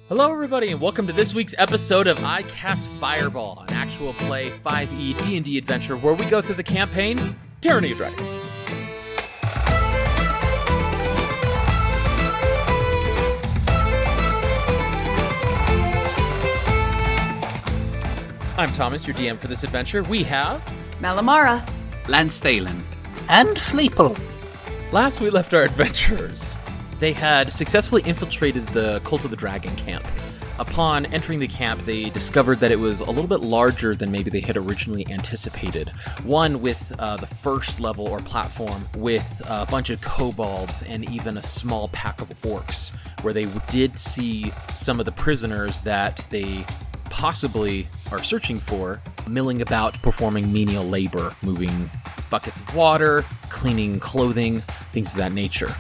Hello everybody and welcome to this week's episode of I Cast Fireball, an actual play 5e D&D adventure where we go through the campaign Tyranny of Dragons. I'm Thomas, your DM for this adventure. We have Malamara, Lansthalen, and Fleeple. Last we left our adventurers. They had successfully infiltrated the Cult of the Dragon camp. Upon entering the camp, they discovered that it was a little bit larger than maybe they had originally anticipated. One with the first level or platform with a bunch of kobolds and even a small pack of orcs, where they did see some of the prisoners that they possibly are searching for, milling about performing menial labor, moving buckets of water, cleaning clothing, things of that nature.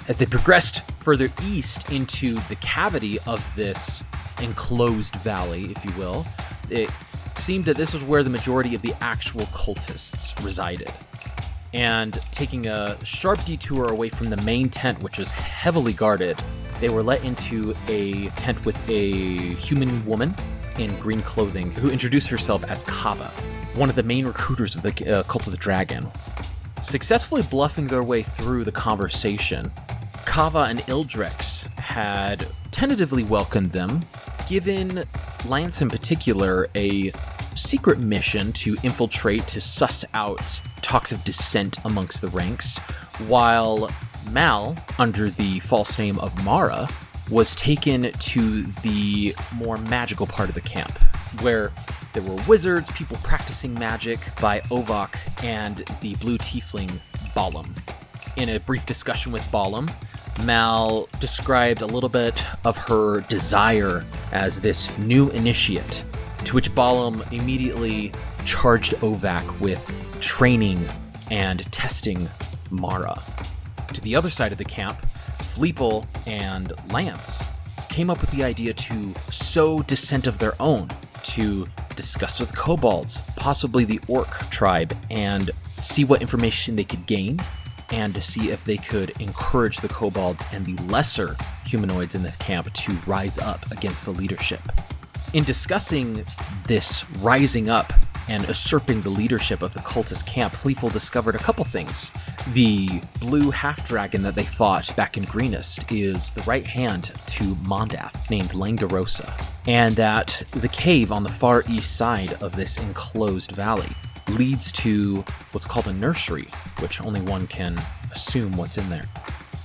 As they progressed further east into the cavity of this enclosed valley, if you will, it seemed that this was where the majority of the actual cultists resided. And taking a sharp detour away from the main tent, which was heavily guarded, they were let into a tent with a human woman in green clothing who introduced herself as Kava, one of the main recruiters of the Cult of the Dragon. Successfully bluffing their way through the conversation, Kava and Ildrex had tentatively welcomed them, given Lance in particular a secret mission to infiltrate to suss out talks of dissent amongst the ranks, while Mal, under the false name of Mara, was taken to the more magical part of the camp, where there were wizards, people practicing magic by Ovak and the blue tiefling Balam. In a brief discussion with Balam, Mal described a little bit of her desire as this new initiate, to which Balam immediately charged Ovak with training and testing Mara. To the other side of the camp, Fleeple and Lance came up with the idea to sow dissent of their own, to discuss with kobolds, possibly the orc tribe, and see what information they could gain, and to see if they could encourage the kobolds and the lesser humanoids in the camp to rise up against the leadership. In discussing this rising up and usurping the leadership of the cultist camp, Fleeple discovered a couple things. The blue half-dragon that they fought back in Greenest is the right hand to Mondath, named Langdarosa, and that the cave on the far east side of this enclosed valley leads to what's called a nursery, which only one can assume what's in there.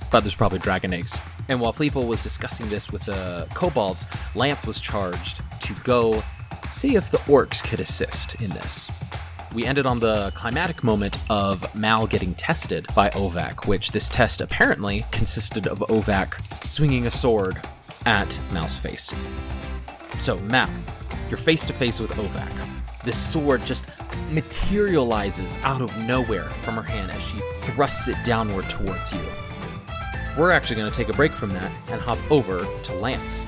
But there's probably dragon eggs. And while Fleeple was discussing this with the kobolds, Lance was charged to go see if the orcs could assist in this. We ended on the climatic moment of Mal getting tested by Ovak, which this test apparently consisted of Ovak swinging a sword at Mal's face. So Mal, you're face to face with Ovak. This sword just materializes out of nowhere from her hand as she thrusts it downward towards you. We're actually going to take a break from that and hop over to Lance.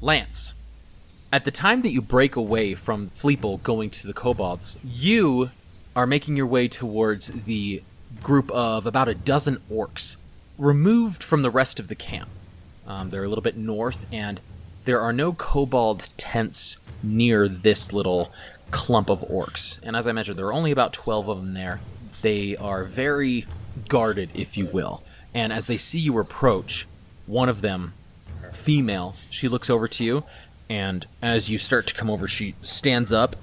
Lance, at the time that you break away from Fleeple going to the kobolds, you are making your way towards the group of about a dozen orcs removed from the rest of the camp. They're a little bit north, and there are no kobold tents near this little clump of orcs. And as I mentioned, there are only about 12 of them there. They are very guarded, if you will. And as they see you approach, one of them, female, she looks over to you, and as you start to come over, she stands up.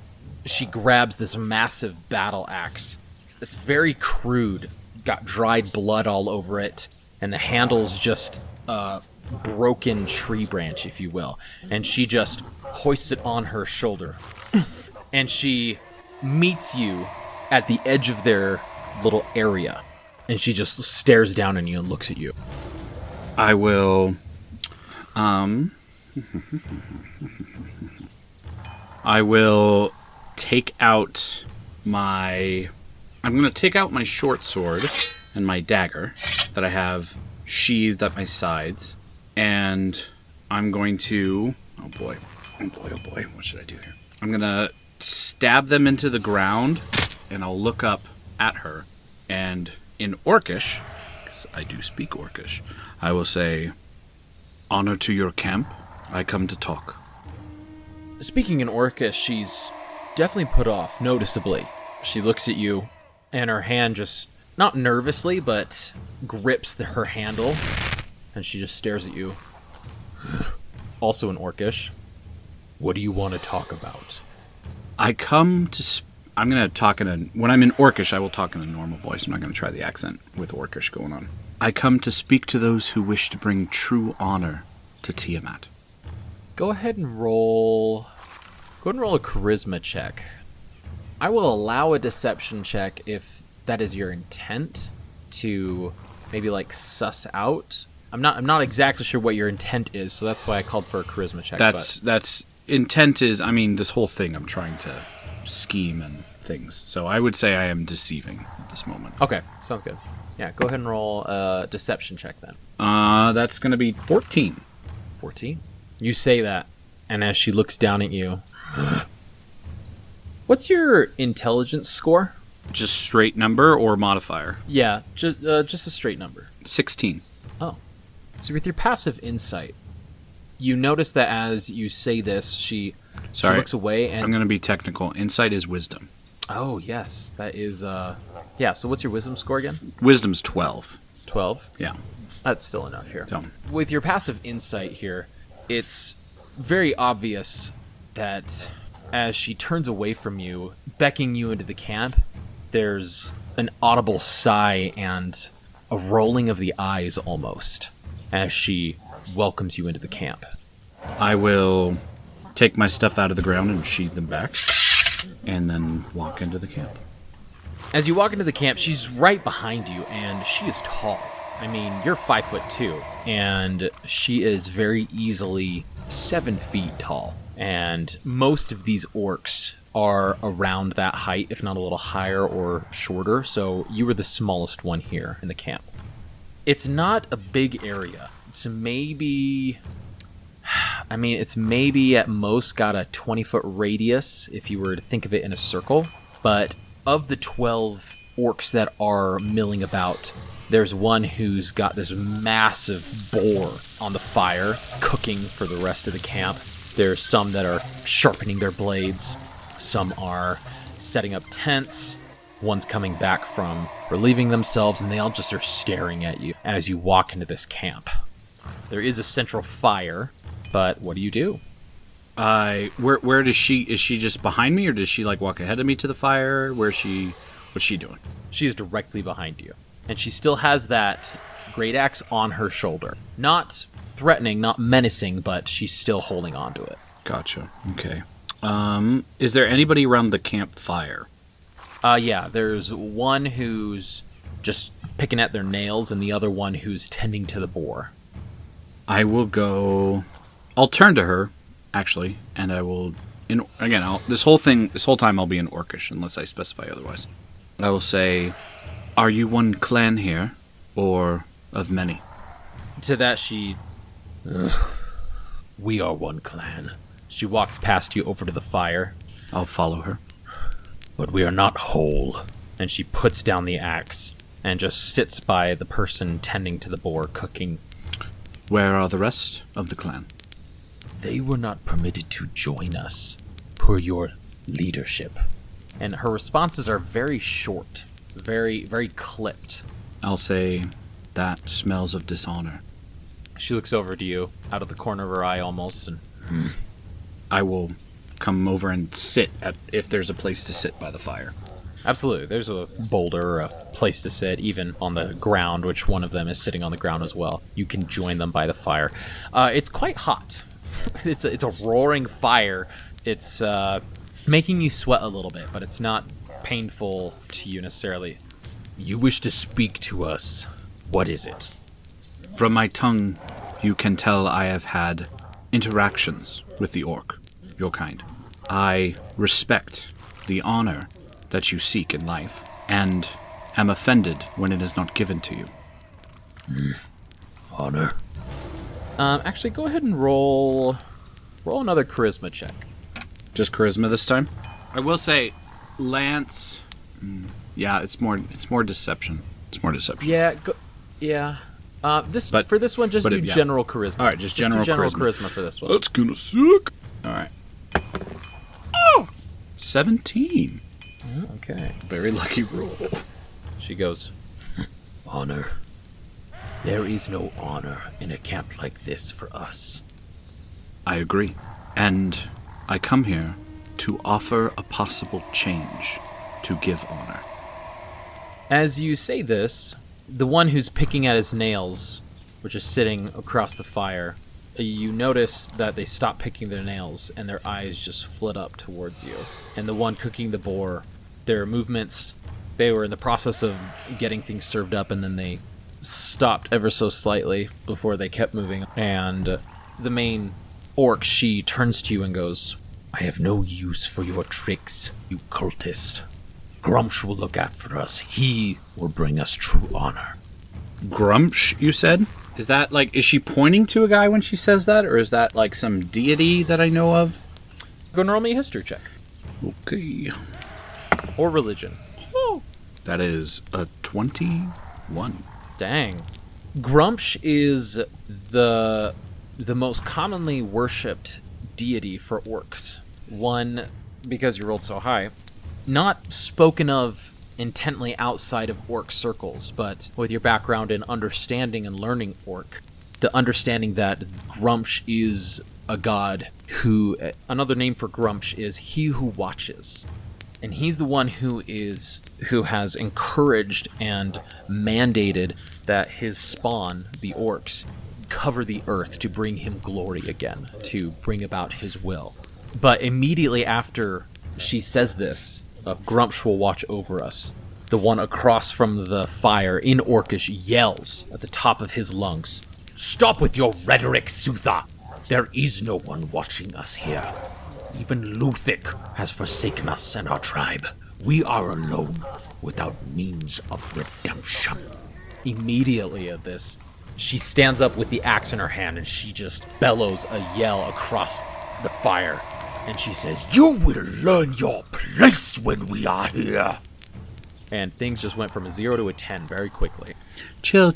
She grabs this massive battle axe that's very crude, got dried blood all over it, and the handle's just broken tree branch, if you will, and she just hoists it on her shoulder, and she meets you at the edge of their little area, and she just stares down at you and looks at you. I will take out I'm going to take out my short sword and my dagger that I have sheathed at my sides, and I'm going to... Oh boy, what should I do here? I'm going to stab them into the ground, and I'll look up at her, and in Orcish, because I do speak Orcish, I will say, Honor to your camp. I come to talk. Speaking in Orcish, she's definitely put off, noticeably. She looks at you, and her hand just, not nervously, but grips her handle, and she just stares at you. Also in Orcish. What do you want to talk about? I come to... I'm going to talk in a... When I'm in Orcish, I will talk in a normal voice. I'm not going to try the accent with Orcish going on. I come to speak to those who wish to bring true honor to Tiamat. Go ahead and roll a charisma check. I will allow a deception check if that is your intent to maybe like suss out. I'm not exactly sure what your intent is, so that's why I called for a charisma check. That's intent is, I mean, this whole thing I'm trying to scheme and things. So I would say I am deceiving at this moment. Okay, sounds good. Yeah, go ahead and roll a deception check then. That's going to be 14. 14? You say that, and as she looks down at you, what's your intelligence score? Just straight number or modifier? Yeah, just a straight number. 16. Oh. So with your passive insight, you notice that as you say this, she looks away and... I'm going to be technical. Insight is wisdom. Oh, yes. That is... Yeah, so what's your wisdom score again? Wisdom's 12. 12? Yeah. That's still enough here. So. With your passive insight here, it's very obvious that as she turns away from you, beckoning you into the camp, there's an audible sigh and a rolling of the eyes almost as she welcomes you into the camp. I will take my stuff out of the ground and sheathe them back, and then walk into the camp. As you walk into the camp, she's right behind you, and she is tall. I mean, you're 5'2", and she is very easily 7 feet tall. And most of these orcs are around that height, if not a little higher or shorter, so you were the smallest one here in the camp. It's not a big area. It's maybe at most got a 20-foot radius if you were to think of it in a circle. But of the 12 orcs that are milling about, there's one who's got this massive boar on the fire, cooking for the rest of the camp. There's some that are sharpening their blades. Some are setting up tents. One's coming back from relieving themselves, and they all just are staring at you as you walk into this camp. There is a central fire, but what do you do? Where does she... Is she just behind me, or does she, like, walk ahead of me to the fire? What's she doing? She is directly behind you. And she still has that great axe on her shoulder. Not threatening, not menacing, but she's still holding on to it. Gotcha. Okay. Is there anybody around the campfire? Yeah, there's one who's just picking at their nails, and the other one who's tending to the boar. I will go... I'll turn to her, actually, and I will... This whole time I'll be in Orcish, unless I specify otherwise. I will say, are you one clan here, or of many? To that she... We are one clan. She walks past you over to the fire. I'll follow her. But we are not whole. And she puts down the axe and just sits by the person tending to the boar, cooking. Where are the rest of the clan? They were not permitted to join us, per your leadership. And her responses are very short, very, very clipped. I'll say, that smells of dishonor. She looks over to you, out of the corner of her eye almost, and... I will come over and sit if there's a place to sit by the fire. Absolutely. There's a boulder or a place to sit, even on the ground, which one of them is sitting on the ground as well. You can join them by the fire. It's quite hot. It's a roaring fire. It's making you sweat a little bit, but it's not painful to you necessarily. You wish to speak to us. What is it? From my tongue, you can tell I have had interactions with the orc, your kind. I respect the honor that you seek in life, and am offended when it is not given to you. Honor? Actually, go ahead and roll another charisma check. Just charisma this time? I will say, Lance... Yeah, it's more deception. It's more deception. Yeah. For this one, just do general charisma. All right, just general charisma for this one. That's gonna suck. All right. Oh, 17. Okay. Very lucky roll. She goes, Honor. There is no honor in a camp like this for us. I agree. And I come here to offer a possible change, to give honor. As you say this, the one who's picking at his nails, which is sitting across the fire, you notice that they stop picking their nails and their eyes just flit up towards you. And the one cooking the boar, their movements, they were in the process of getting things served up, and then they stopped ever so slightly before they kept moving. And the main orc, she turns to you and goes, I have no use for your tricks, you cultist. Grumsh will look out for us. He will bring us true honor. Grumsh, you said? Is that is she pointing to a guy when she says that? Or is that some deity that I know of? Go and roll me a history check. Okay. Or religion. That is a 21. Dang. Grumsh is the most commonly worshipped deity for orcs. One, because you rolled so high, not spoken of intently outside of orc circles, but with your background in understanding and learning orc, the understanding that Grumsh is a god who, another name for Grumsh is he who watches. And he's the one who has encouraged and mandated that his spawn, the orcs, cover the earth to bring him glory again, to bring about his will. But immediately after she says this, Grumsh will watch over us, the one across from the fire in Orcish yells at the top of his lungs, Stop with your rhetoric, Sutha! There is no one watching us here. Even Luthic has forsaken us and our tribe. We are alone, without means of redemption. Immediately at this, she stands up with the axe in her hand and she just bellows a yell across the fire. And she says, You will learn your place when we are here. And things just went from a 0 to a 10 very quickly. Chill.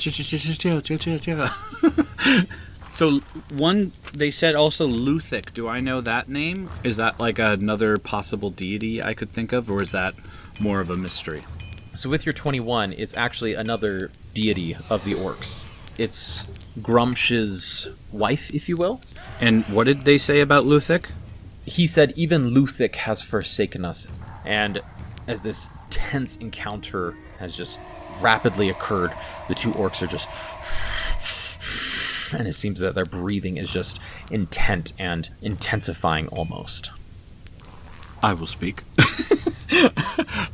So one, they said also Luthic. Do I know that name? Is that another possible deity I could think of, or is that more of a mystery? So with your 21, it's actually another deity of the orcs. It's Grumsh's wife, if you will. And what did they say about Luthic? He said, even Luthic has forsaken us. And as this tense encounter has just rapidly occurred, the two orcs are just... And it seems that their breathing is just intent and intensifying almost. I will speak.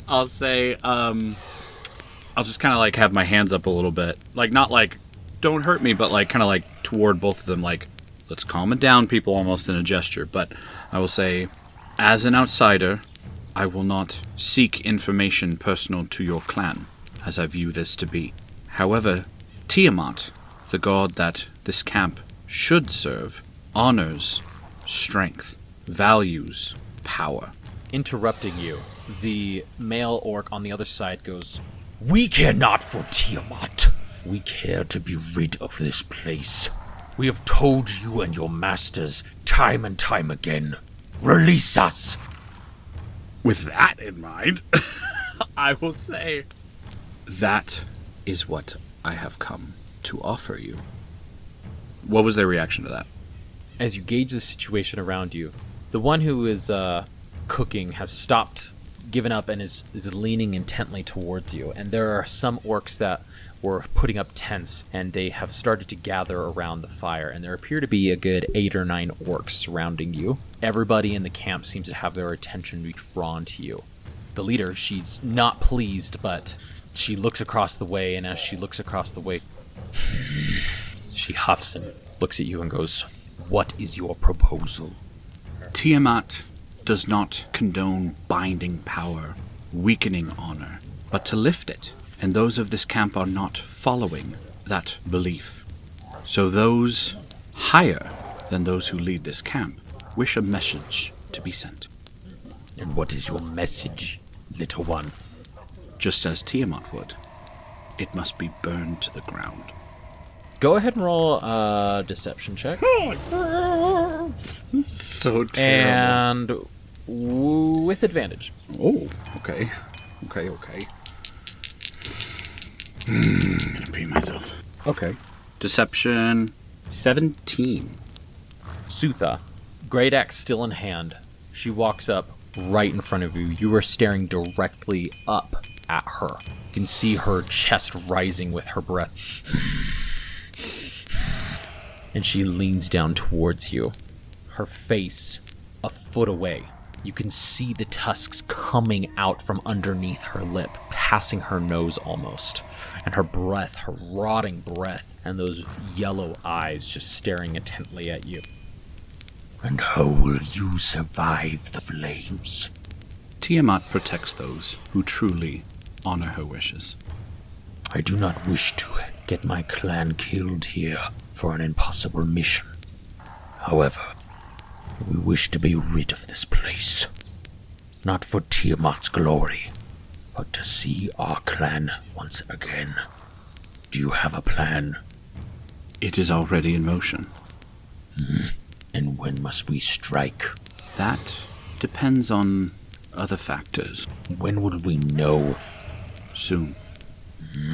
I'll say, I'll just kind of have my hands up a little bit. Not don't hurt me, but kind of toward both of them, let's calm it down, people, almost in a gesture. But I will say, as an outsider, I will not seek information personal to your clan, as I view this to be. However, Tiamat, the god that this camp should serve, honors strength, values power. Interrupting you, the male orc on the other side goes, We care not for Tiamat. We care to be rid of this place. We have told you and your masters time and time again. Release us! With that in mind, I will say, that is what I have come to offer you. What was their reaction to that? As you gauge the situation around you, the one who is cooking has stopped, given up, and is leaning intently towards you. And there are some orcs that were putting up tents, and they have started to gather around the fire. And there appear to be a good 8 or 9 orcs surrounding you. Everybody in the camp seems to have their attention drawn to you. The leader, she's not pleased, but she looks across the way, and as she looks across the way, she huffs and looks at you and goes, What is your proposal? Tiamat does not condone binding power, weakening honor, but to lift it. And those of this camp are not following that belief. So those higher than those who lead this camp wish a message to be sent. And what is your message, little one? Just as Tiamat would, it must be burned to the ground. Go ahead and roll a deception check. This is so terrible. And with advantage. Oh, okay. Okay. I'm gonna pee myself. Okay. Deception 17. Sutha, great axe still in hand. She walks up right in front of you. You are staring directly up at her. You can see her chest rising with her breath. And she leans down towards you. Her face a foot away. You can see the tusks coming out from underneath her lip, passing her nose almost. And her breath, her rotting breath, and those yellow eyes just staring intently at you. And how will you survive the flames? Tiamat protects those who truly honor her wishes. I do not wish to get my clan killed here for an impossible mission. However, we wish to be rid of this place. Not for Tiamat's glory, but to see our clan once again. Do you have a plan? It is already in motion. And when must we strike? That depends on other factors. When will we know? Soon.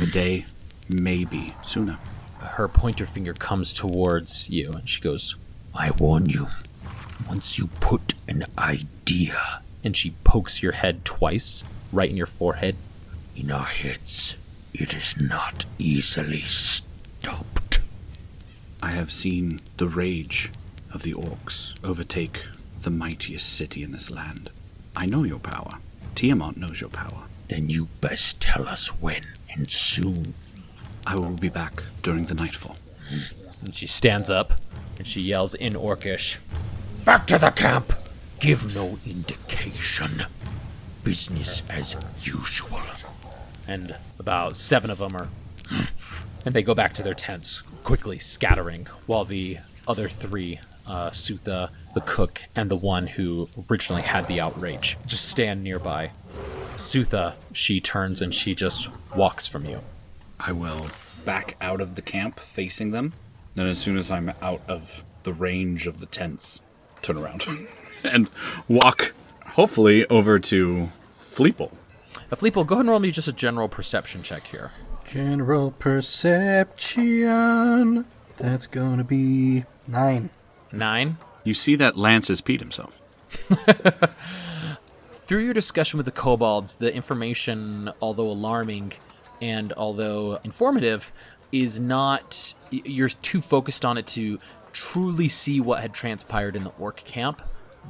A day, maybe sooner. Her pointer finger comes towards you, and she goes, I warn you, once you put an idea and she pokes your head twice, right in your forehead. in our heads, it is not easily stopped. I have seen the rage of the orcs overtake the mightiest city in this land. I know your power. Tiamat knows your power. Then you best tell us when, and soon. I will be back during the nightfall. And she stands up, and she yells in Orcish, Back to the camp! Give no indication. Business as usual. and about 7 of them are... And they go back to their tents, quickly scattering, while the other 3, Sutha, the cook, and the one who originally had the outrage, just stand nearby. Sutha, she turns and she just walks from you. I will back out of the camp facing them. Then as soon as I'm out of the range of the tents, turn around and walk, hopefully, over to Fleeple. Fleeple, go ahead and roll me just a general perception check here. General perception. That's gonna be 9. 9. You see that Lance has peed himself. Through your discussion with the kobolds, the information, although alarming and although informative, is not... You're too focused on it to truly see what had transpired in the orc camp.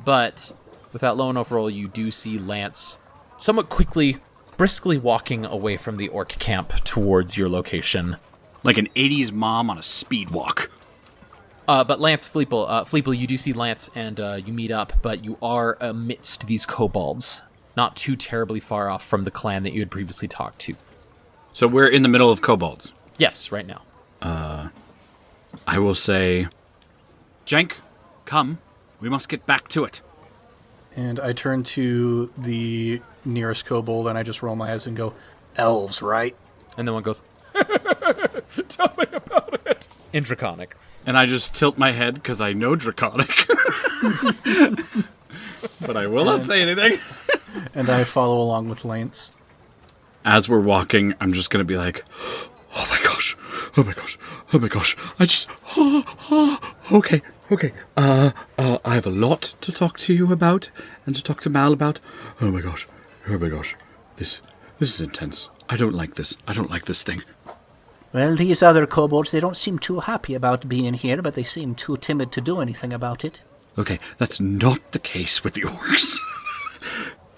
But with that low enough roll, you do see Lance somewhat quickly, briskly walking away from the orc camp towards your location. Like an 80s mom on a speed walk. But Lance, Fleeple, you do see Lance, and you meet up, but you are amidst these kobolds, not too terribly far off from the clan that you had previously talked to. So we're in the middle of kobolds. Yes, right now. I will say, Jenk, come. We must get back to it. And I turn to the nearest kobold and I just roll my eyes and go, elves, right? And then one goes, tell me about it. In Draconic. And I just tilt my head because I know Draconic. But I will not say anything. And I follow along with Lance. As we're walking, I'm just going to be like, oh my gosh, oh my gosh, oh my gosh. Okay. I have a lot to talk to you about and to talk to Mal about. Oh my gosh. This is intense. I don't like this. I don't like this thing. Well, these other kobolds, they don't seem too happy about being here, but they seem too timid to do anything about it. Okay, that's not the case with the orcs.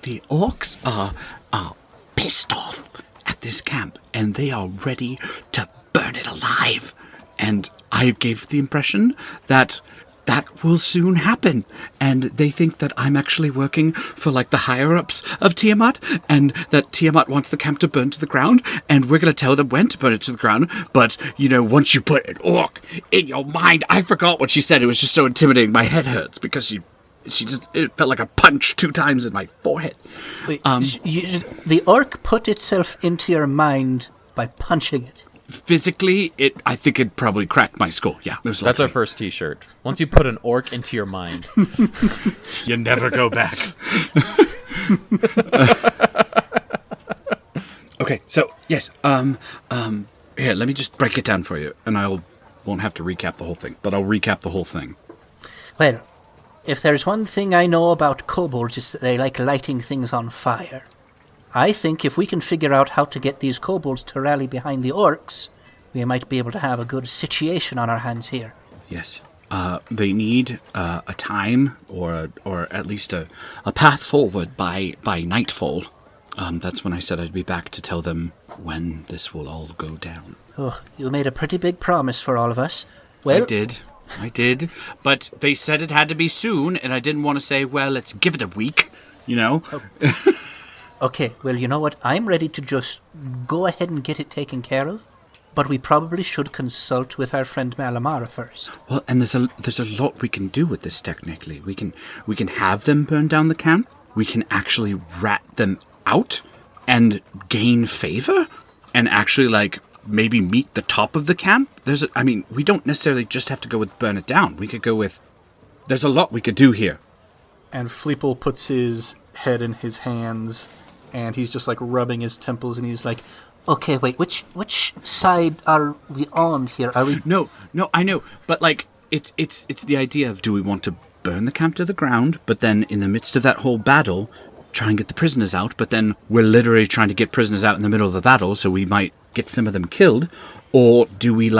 The orcs are pissed off at this camp, and they are ready to burn it alive. And I gave the impression that that will soon happen. And they think that I'm actually working for, like, the higher-ups of Tiamat, and that Tiamat wants the camp to burn to the ground, and we're going to tell them when to burn it to the ground. But, you know, once you put an orc in your mind, I forgot what she said. It was just so intimidating. My head hurts because she just, it felt like a punch 2 times in my forehead. Wait, the orc put itself into your mind by punching it. physically, I think it'd probably crack my skull. Yeah, most That's our likely. first T-shirt. Once you put an orc into your mind, You never go back. Okay, so yes, here, let me just break it down for you, and won't have to recap the whole thing, but I'll recap the whole thing. Well, if there's one thing I know about kobolds, it's that they like lighting things on fire. I think if we can figure out how to get these kobolds to rally behind the orcs, we might be able to have a good situation on our hands here. Yes. They need a time or at least a path forward by nightfall. That's when I said I'd be back to tell them when this will all go down. Oh, you made a pretty big promise for all of us. Well, I did. But they said it had to be soon, and I didn't want to say, well, let's give it a week, you know? Okay, well, you know what? I'm ready to just go ahead and get it taken care of. But we probably should consult with our friend Malamara first. Well, and there's a lot we can do with this technically. We can have them burn down the camp. We can actually rat them out and gain favor and actually maybe meet the top of the camp. We don't necessarily just have to go with burn it down. We could go with there's a lot we could do here. And Fleeple puts his head in his hands, and he's just rubbing his temples, and he's like, okay, wait, which side are we on here? Are we... No, I know, but it's the idea of, do we want to burn the camp to the ground, but then in the midst of that whole battle, try and get the prisoners out, but then we're literally trying to get prisoners out in the middle of the battle, so we might get some of them killed, or do we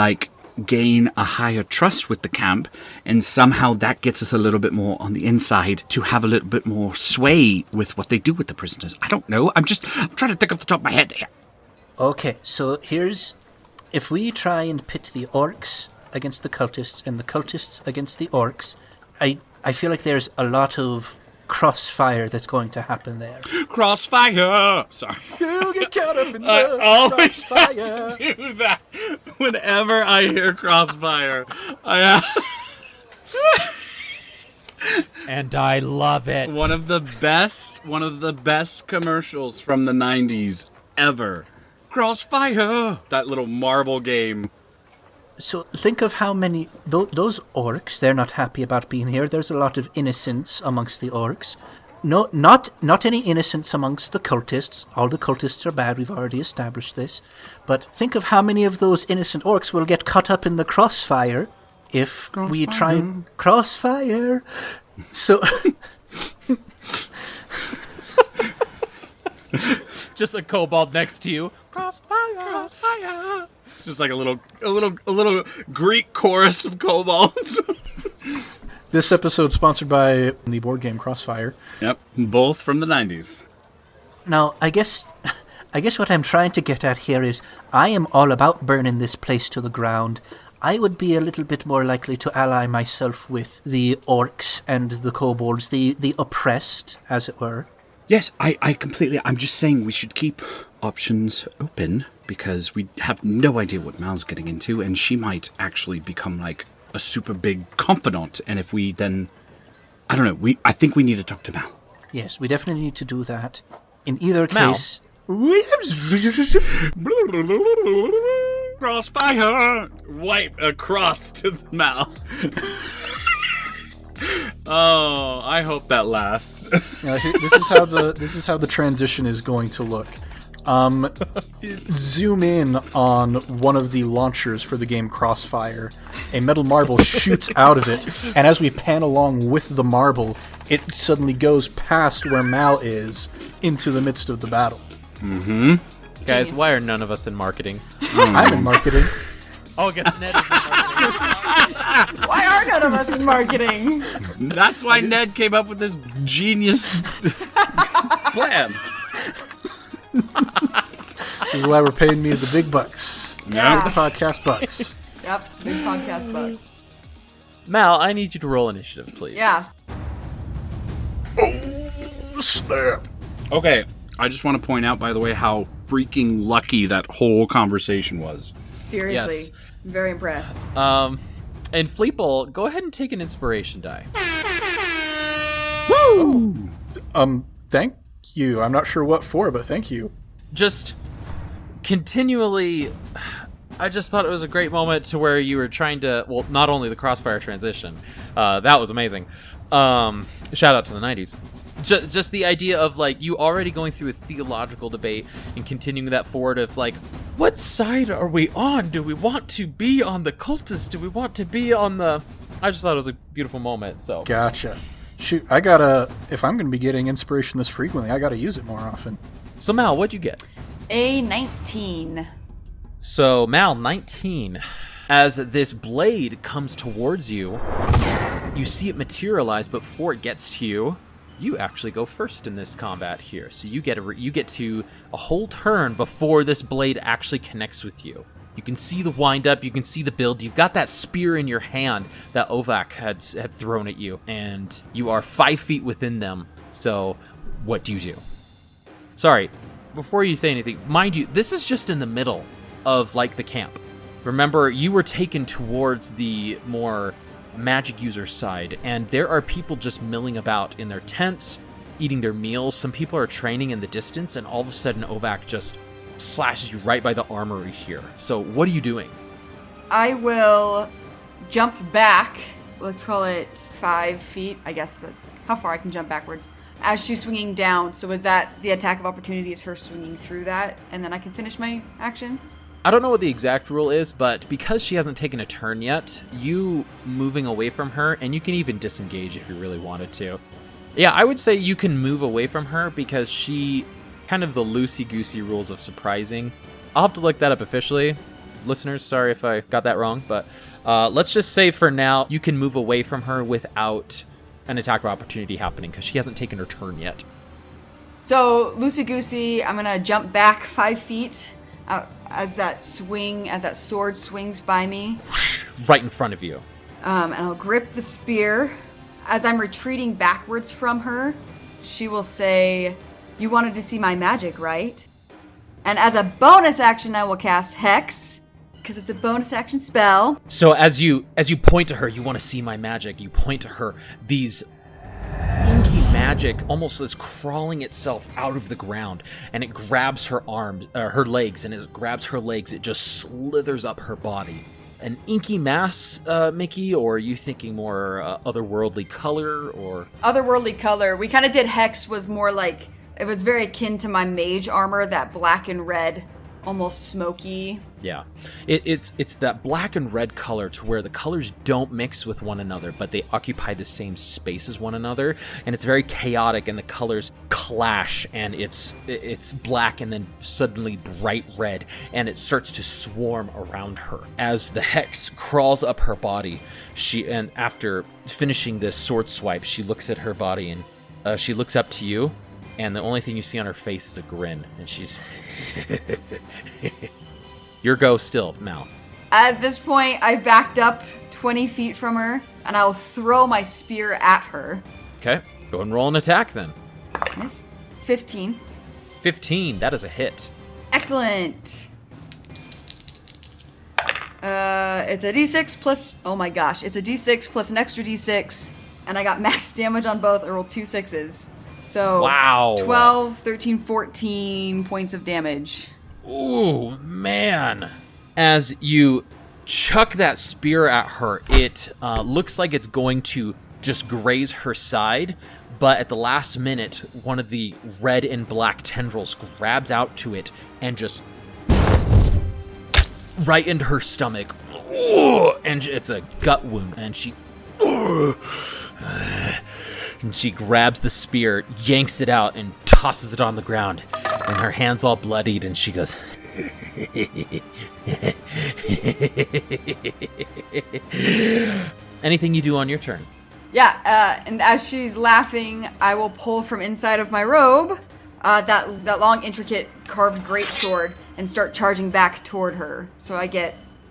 gain a higher trust with the camp, and somehow that gets us a little bit more on the inside to have a little bit more sway with what they do with the prisoners? I don't know. I'm trying to think off the top of my head here. Okay, so if we try and pit the orcs against the cultists and the cultists against the orcs, I feel like there's a lot of crossfire that's going to happen there. Crossfire! Sorry. "You get caught up in I the always crossfire." have to do that whenever I hear Crossfire. and I love it. One of the best commercials from the 90s ever. Crossfire! That little marble game. So think of how many... those orcs, they're not happy about being here. There's a lot of innocence amongst the orcs. No, not any innocence amongst the cultists. All the cultists are bad, we've already established this. But think of how many of those innocent orcs will get caught up in the crossfire if we try... Crossfire! So... Just a kobold next to you. Crossfire. Just a little Greek chorus of kobolds. This episode sponsored by the board game Crossfire. Yep, both from the 90s. Now, I guess what I'm trying to get at here is I am all about burning this place to the ground. I would be a little bit more likely to ally myself with the orcs and the kobolds, the oppressed, as it were. Yes, I completely... I'm just saying we should keep options open because we have no idea what Mal's getting into, and she might actually become a super big confidant. And if we then... I don't know. I think we need to talk to Mal. Yes, we definitely need to do that. In either Mal. case... Crossfire! Wipe across to the Mal. Oh, I hope that lasts. This is how the transition is going to look. Zoom in on one of the launchers for the game Crossfire. A metal marble shoots out of it, and as we pan along with the marble, it suddenly goes past where Mal is into the midst of the battle. Mm-hmm. Guys, why are none of us in marketing? I'm in marketing. Oh, I guess Ned is in marketing. Why are none of us in marketing? That's why Ned came up with this genius plan. This is why we're paying me the big bucks. Yeah. The podcast bucks. Yep, big podcast bugs. Mal, I need you to roll initiative, please. Yeah. Snap. Okay, I just want to point out, by the way, how freaking lucky that whole conversation was. Seriously. Yes. I'm very impressed. And Fleeple, go ahead and take an inspiration die. Woo! Thank you. I'm not sure what for, but thank you. Just continually I just thought it was a great moment to where you were trying to, well, not only the Crossfire transition, that was amazing. Shout out to the 90s. Just the idea of, like, you already going through a theological debate and continuing that forward of, like, what side are we on? Do we want to be on the cultists? Do we want to be on the... I just thought it was a beautiful moment, so... Gotcha. Shoot, I gotta... If I'm gonna be getting inspiration this frequently, I gotta use it more often. So, Mal, what'd you get? A 19. So, Mal, 19. As this blade comes towards you, you see it materialize, but before it gets to you, you actually go first in this combat here. So you get to a whole turn before this blade actually connects with you. You can see the wind up, you can see the build. You've got that spear in your hand that Ovak had thrown at you, and you are 5 feet within them. So what do you do? Sorry, before you say anything, mind you, this is just in the middle of, like, the camp. Remember, you were taken towards the more magic user side, and there are people just milling about in their tents, eating their meals. Some people are training in the distance, and all of a sudden Ovak just slashes you right by the armory here. So what are you doing? I will jump back. Let's call it 5 feet. I guess how far I can jump backwards as she's swinging down. So is that the attack of opportunity? Is her swinging through that, and then I can finish my action? I don't know what the exact rule is, but because she hasn't taken a turn yet, you moving away from her, and you can even disengage if you really wanted to. Yeah, I would say you can move away from her because she, kind of the loosey-goosey rules of surprising. I'll have to look that up officially. Listeners, sorry if I got that wrong, but let's just say for now, you can move away from her without an attack of opportunity happening because she hasn't taken her turn yet. So, loosey-goosey, I'm going to jump back 5 feet as that sword swings by me. Right in front of you. And I'll grip the spear. As I'm retreating backwards from her, she will say, "You wanted to see my magic, right?" And as a bonus action, I will cast Hex, because it's a bonus action spell. So as you point to her, you want to see my magic. You point to her, these inky magic almost is crawling itself out of the ground, and it grabs her her legs, and as it grabs her legs, it just slithers up her body. An inky mass, Mickey, or are you thinking more otherworldly color, or? Otherworldly color. We kind of did Hex was more like, it was very akin to my mage armor, that black and red, almost smoky. Yeah, it's that black and red color to where the colors don't mix with one another, but they occupy the same space as one another, and it's very chaotic, and the colors clash, and it's black and then suddenly bright red, and it starts to swarm around her. As the hex crawls up her body, and after finishing this sword swipe, she looks at her body, and she looks up to you, and the only thing you see on her face is a grin, and she's... Your go still, Mal. At this point, I've backed up 20 feet from her, and I'll throw my spear at her. Okay, go and roll an attack then. Miss. 15. 15, that is a hit. Excellent. It's a d6 plus... Oh my gosh, it's a d6 plus an extra d6, and I got max damage on both. I rolled 2 6s. So, wow. 12, 13, 14 points of damage. Ooh, man. As you chuck that spear at her, it looks like it's going to just graze her side, but at the last minute, one of the red and black tendrils grabs out to it and just right into her stomach. Ooh, and it's a gut wound, and she... And she grabs the spear, yanks it out, and tosses it on the ground. And her hand's all bloodied, and she goes... Anything you do on your turn? Yeah, and as she's laughing, I will pull from inside of my robe that long, intricate, carved greatsword and start charging back toward her. So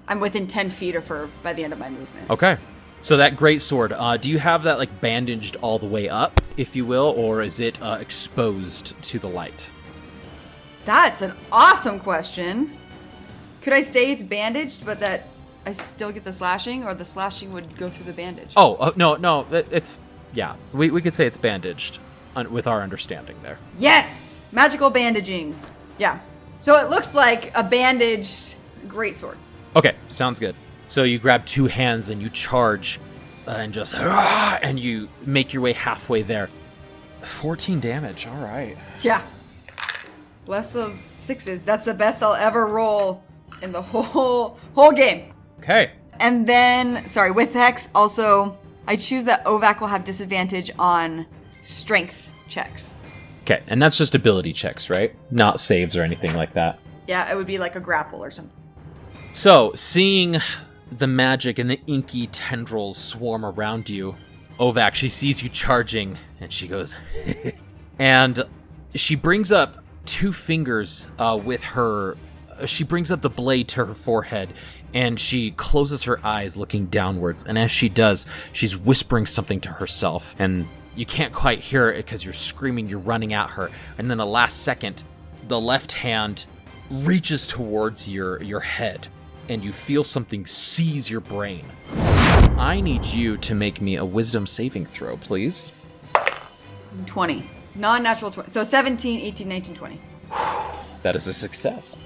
I'm within 10 feet of her by the end of my movement. Okay. So that great sword, do you have that like bandaged all the way up, if you will, or is it exposed to the light? That's an awesome question. Could I say it's bandaged, but that I still get the slashing, or the slashing would go through the bandage? No, it's, yeah, we could say it's bandaged with our understanding there. Yes! Magical bandaging. Yeah. So it looks like a bandaged greatsword. Okay, sounds good. So you grab 2 hands and you charge and just... and you make your way halfway there. 14 damage, all right. Yeah. Bless those 6s. That's the best I'll ever roll in the whole game. Okay. And then, sorry, with Hex, also, I choose that Ovac will have disadvantage on strength checks. Okay, and that's just ability checks, right? Not saves or anything like that. Yeah, it would be like a grapple or something. So, seeing the magic and the inky tendrils swarm around you, Ovac, she sees you charging, and she goes... and she brings up 2 fingers with her... She brings up the blade to her forehead, and she closes her eyes looking downwards. And as she does, she's whispering something to herself. And you can't quite hear it because you're screaming, you're running at her. And then the last second, the left hand reaches towards your head, and you feel something seize your brain. I need you to make me a wisdom saving throw, please. 20. Non-natural 20. So 17, 18, 19, 20. That is a success.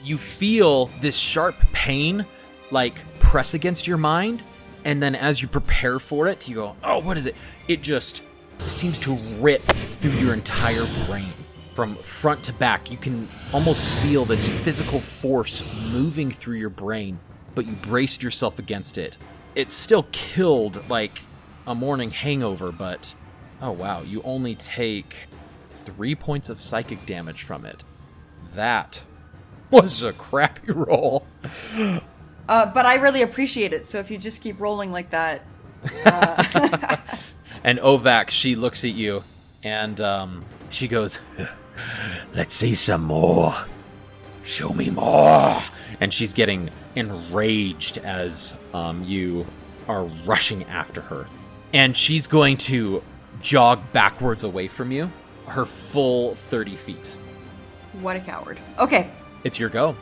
You feel this sharp pain, like, press against your mind, and then as you prepare for it, you go, oh, what is it? It just seems to rip through your entire brain. From front to back, you can almost feel this physical force moving through your brain, but you braced yourself against it. It still killed, like, a morning hangover, but, oh wow, you only take 3 points of psychic damage from it. That was a crappy roll. But I really appreciate it, so if you just keep rolling like that... And Ovac, she looks at you, and she goes, Let's see some more. Show me more. and she's getting enraged as you are rushing after her. And she's going to jog backwards away from you, her full 30 feet. What a coward. Okay. It's your go.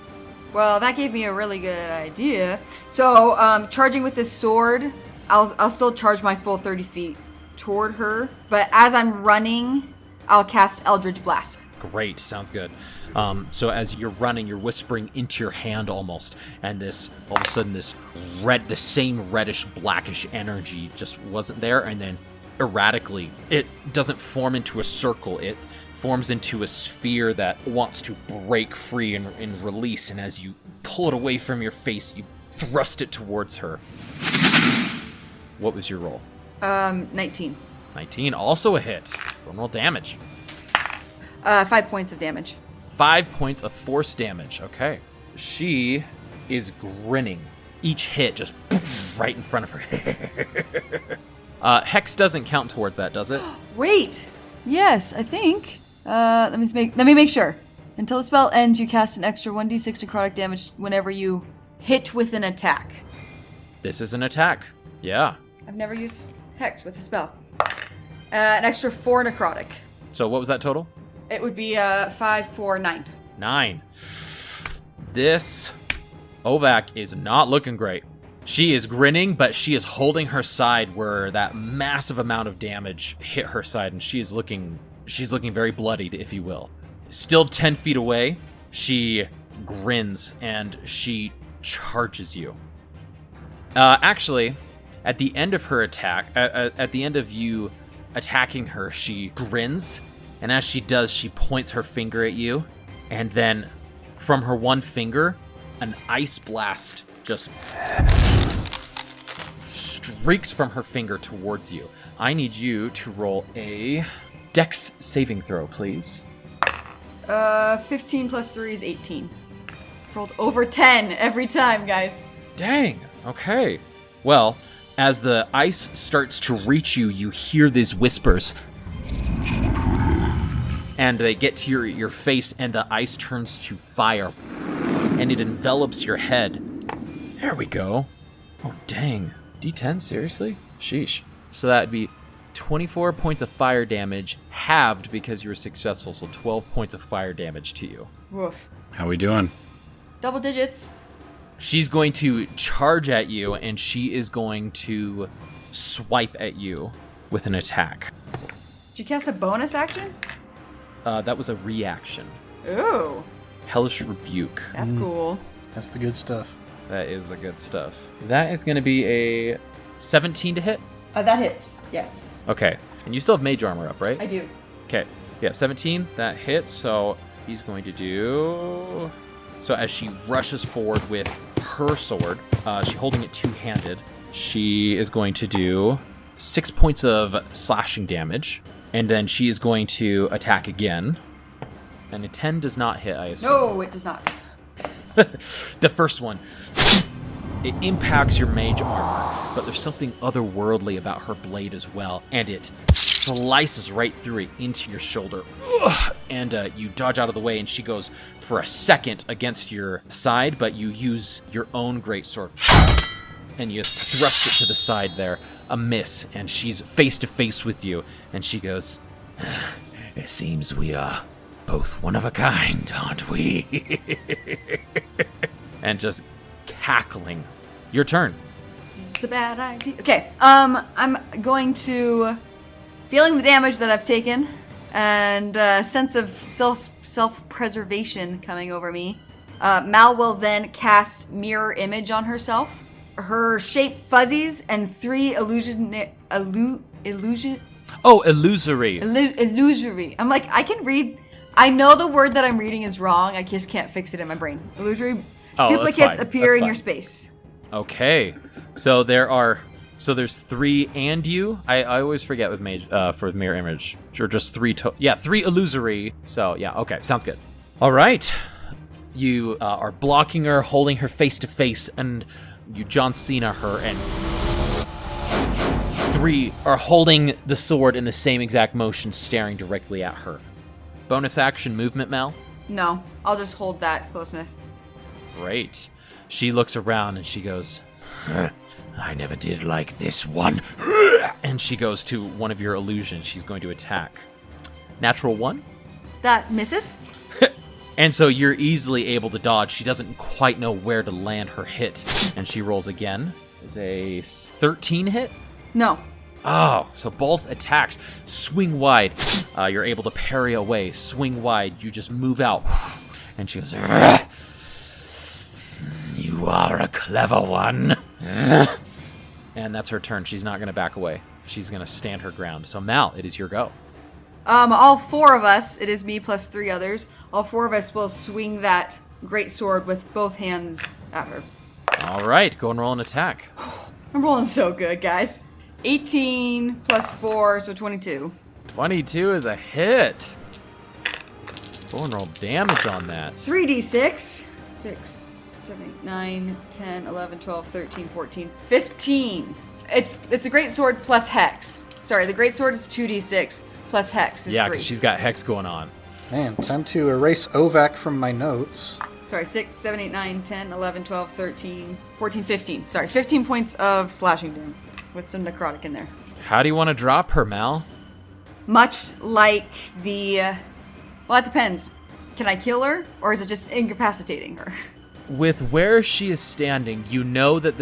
Well, that gave me a really good idea. So, charging with this sword, I'll still charge my full 30 feet toward her. But as I'm running, I'll cast Eldritch Blast. Great, sounds good. So as you're running, you're whispering into your hand almost, and this, all of a sudden, this red, the same reddish, blackish energy just wasn't there, and then erratically, it doesn't form into a circle, it forms into a sphere that wants to break free and release, and as you pull it away from your face, you thrust it towards her. What was your roll? 19. 19, also a hit. Roll damage. 5 points of damage. 5 points of force damage. Okay. She is grinning. Each hit just right in front of her. Hex doesn't count towards that, does it? Wait. Yes, I think. Let me make sure. Until the spell ends, you cast an extra 1d6 necrotic damage whenever you hit with an attack. This is an attack. Yeah. I've never used Hex with a spell. An extra 4 necrotic. So what was that total? It would be 5, 4, 9. 9. This Ovac is not looking great. She is grinning, but she is holding her side where that massive amount of damage hit her side, and she's looking very bloodied, if you will. Still 10 feet away, she grins and she charges you. Actually, at the end of her attack, at the end of you attacking her, she grins, and as she does, she points her finger at you, and then from her one finger, an ice blast just streaks from her finger towards you. I need you to roll a Dex saving throw, please. 15 plus 3 is 18. Rolled over 10 every time, guys. Dang, okay. Well, as the ice starts to reach you, you hear these whispers. And they get to your face, and the ice turns to fire. And it envelops your head. There we go. Oh, dang. D10, seriously? Sheesh. So that would be 24 points of fire damage, halved because you were successful, so 12 points of fire damage to you. Woof. How we doing? Double digits. She's going to charge at you, and she is going to swipe at you with an attack. Did you cast a bonus action? That was a reaction. Ooh. Hellish Rebuke. That's cool. That's the good stuff. That is the good stuff. That is going to be a 17 to hit. That hits. Yes, Okay. And you still have mage armor up, right? I do. Okay. Yeah, 17. That hits. So he's going to do... So as she rushes forward with her sword, she's holding it two-handed. She is going to do 6 points of slashing damage. And then she is going to attack again. And a 10 does not hit, I assume. No, it does not. The first one, it impacts your mage armor, but there's something otherworldly about her blade as well, and it slices right through it into your shoulder. Ugh! And you dodge out of the way, and she goes for a second against your side, but you use your own greatsword, and you thrust it to the side there. A miss, and she's face to face with you, and she goes, It seems we are both one of a kind, aren't we? and just cackling. Your turn. This is a bad idea. Okay, I'm going to, feeling the damage that I've taken, and a sense of self-preservation coming over me, Mal will then cast Mirror Image on herself. Her shape fuzzies, and 3 illusory. Illusory. I'm like, I can read. I know the word that I'm reading is wrong. I just can't fix it in my brain. Illusory duplicates appear in your space. Okay. So there's 3 and you. I always forget with mage for mirror image. Or just 3 3 illusory. So yeah, okay, sounds good. All right. You are blocking her, holding her face to face, and you John Cena her, and 3 are holding the sword in the same exact motion, staring directly at her. Bonus action movement, Mal? No, I'll just hold that closeness. Great. She looks around and she goes, I never did like this one. and she goes to one of your illusions. She's going to attack. Natural 1? That misses? And so you're easily able to dodge. She doesn't quite know where to land her hit. And she rolls again. Is a 13 hit? No. Oh, so both attacks swing wide. You're able to parry away. Swing wide. You just move out. And she goes, You are a clever one. and that's her turn. She's not going to back away. She's going to stand her ground. So Mal, it is your go. All 4 of us, it is me plus 3 others, all 4 of us will swing that great sword with both hands at her. All right, go and roll an attack. I'm rolling so good, guys. 18 plus 4, so 22. 22 is a hit. Go and roll damage on that. 3d6. 6, 7, 8, 9, 10, 11, 12, 13, 14, 15. It's a great sword plus hex. Sorry, the great sword is 2d6 plus hex is 3. Yeah, because she's got hex going on. Man, time to erase OVAC from my notes. Sorry, 6, 7, 8, 9, 10, 11, 12, 13, 14, 15. Sorry, 15 points of slashing damage with some necrotic in there. How do you want to drop her, Mal? Much like the... well, it depends. Can I kill her, or is it just incapacitating her? With where she is standing, you know that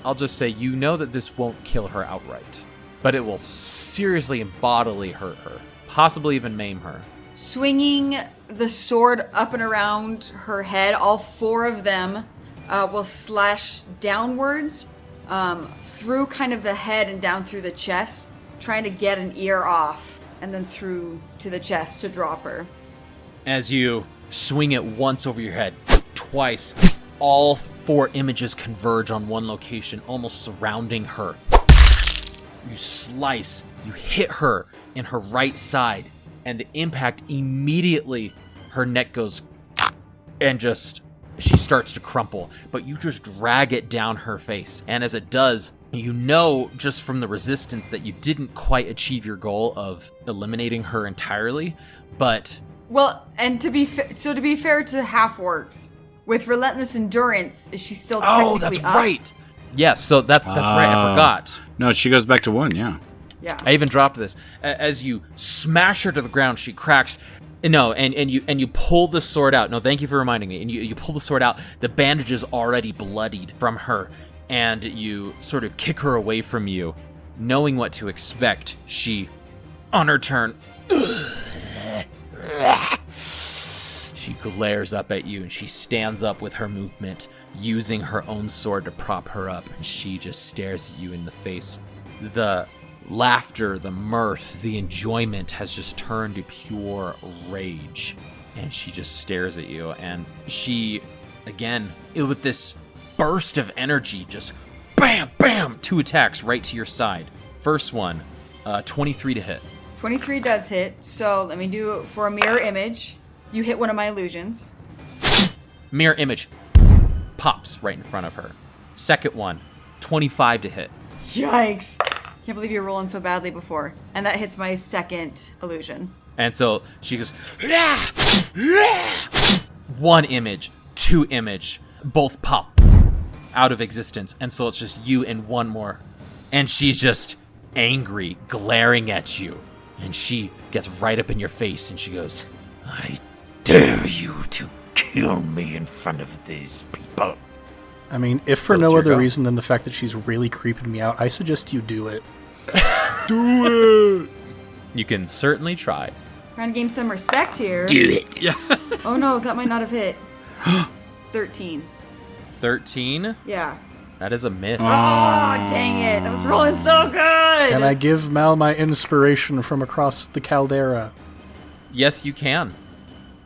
I'll just say you know that this won't kill her outright. But it will seriously and bodily hurt her. Possibly even maim her. Swinging the sword up and around her head, all 4 of them will slash downwards through kind of the head and down through the chest, trying to get an ear off, and then through to the chest to drop her. As you swing it once over your head, twice, all 4 images converge on one location, almost surrounding her. You slice, you hit her in her right side, and the impact immediately, her neck goes, and she starts to crumple, but you just drag it down her face. And as it does, you know just from the resistance that you didn't quite achieve your goal of eliminating her entirely, but... Well, and to be fair to half-orcs, with relentless endurance, is she still Oh, technically that's up? Right! Yes, so that's right, I forgot. No, she goes back to 1, yeah. Yeah. I even dropped this. As you smash her to the ground, she cracks. No, and you pull the sword out. No, thank you for reminding me. And you pull the sword out. The bandage is already bloodied from her. And you sort of kick her away from you. Knowing what to expect, she, on her turn, she She glares up at you, and she stands up with her movement, using her own sword to prop her up, and she just stares at you in the face. The laughter, the mirth, the enjoyment has just turned to pure rage, and she just stares at you, and she, again, with this burst of energy, just bam, bam, 2 attacks right to your side. First one, 23 to hit. 23 does hit, so let me do it for a mirror image. You hit one of my illusions. Mirror image pops right in front of her. Second one, 25 to hit. Yikes. Can't believe you're rolling so badly before. And that hits my second illusion. And so she goes, "Ah! Ah!" 1 image, 2 image, both pop out of existence. And so it's just you and one more. And she's just angry, glaring at you. And she gets right up in your face and she goes, I dare you to kill me in front of these people. I mean, if for So it's no your other go. reason than the fact that she's really creeping me out, I suggest you do it. you can certainly try. Trying to gain some respect here. Do it. Oh no, that might not have hit. 13. 13, Yeah. that is a miss. Oh, dang it. I was rolling so good. Can I give Mal my inspiration from across the caldera? Yes, you can.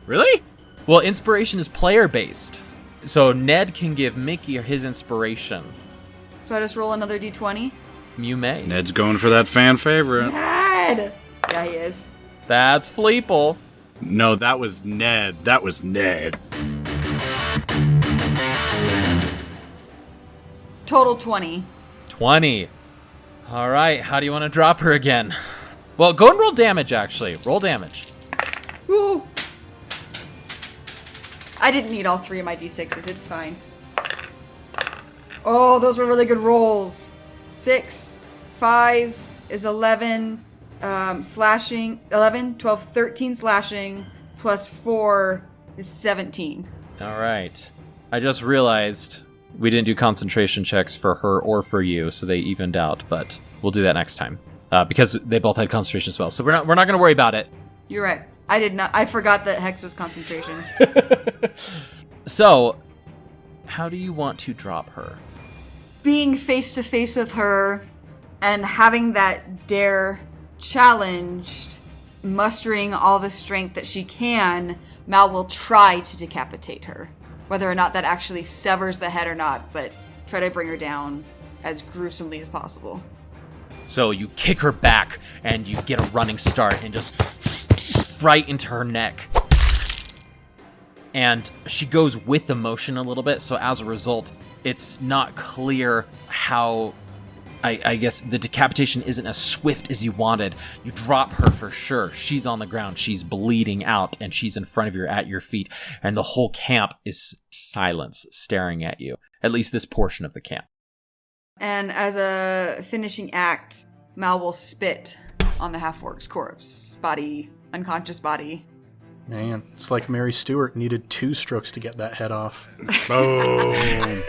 Really? Well, inspiration is player-based. So Ned can give Mickey his inspiration. So I just roll another d20? You may. Ned's going for that fan favorite. Ned! Yeah, he is. That's Fleeple. No, that was Ned. That was Ned. Total 20. 20. All right, how do you want to drop her again? Well, go and roll damage, actually. Roll damage. Woo! I didn't need all 3 of my d6s. It's fine. Oh, those were really good rolls. 6, 5 is 11. Slashing, 11, 12, 13 slashing, plus 4 is 17. All right. I just realized we didn't do concentration checks for her or for you, so they evened out, but we'll do that next time. Because they both had concentration spells. So we're not going to worry about it. You're right. I did not. I forgot that Hex was concentration. So, how do you want to drop her? Being face to face with her and having that dare challenged, mustering all the strength that she can, Mal will try to decapitate her. Whether or not that actually severs the head or not, but try to bring her down as gruesomely as possible. So you kick her back, and you get a running start, and just right into her neck. And she goes with the motion a little bit, so as a result, it's not clear how, I guess, the decapitation isn't as swift as you wanted. You drop her for sure. She's on the ground. She's bleeding out, and she's in front of you at your feet. And the whole camp is silence, staring at you. At least this portion of the camp. And as a finishing act, Mal will spit on the half-orc's corpse. Body, unconscious body. Man, it's like Mary Stuart needed 2 strokes to get that head off. Boom.